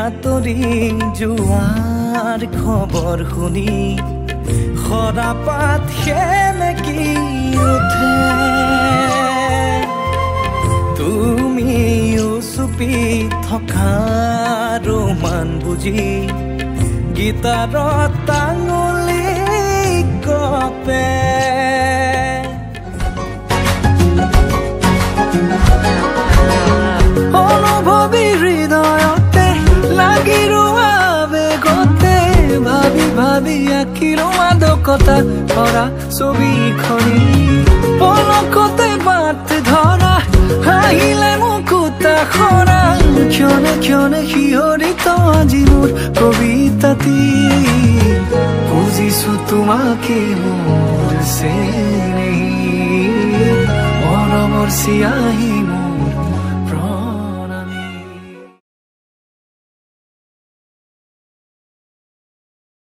আঁতৰি যোৱাৰ খবৰ শুনি সৰাপাত সেমেকি উঠে তুমিও চুপি থকা ৰোমান বুজি গীতাৰত আঙুলি কপে অনুভৱী হৃদয়তে লাগি ৰোৱা বেগতে ভাবি ভাবি আঁকিলো মাদকতা ভৰা ছবিখনি পলকতে বাট ধৰা আহিলে মুকুতা খৰা ক্ষণে ক্ষণে শিহৰিত আজি মোৰ কবিতাটি বুজিছো তোমাকে মোৰ চেনেহি মৰমৰ চিয়াহী মোৰ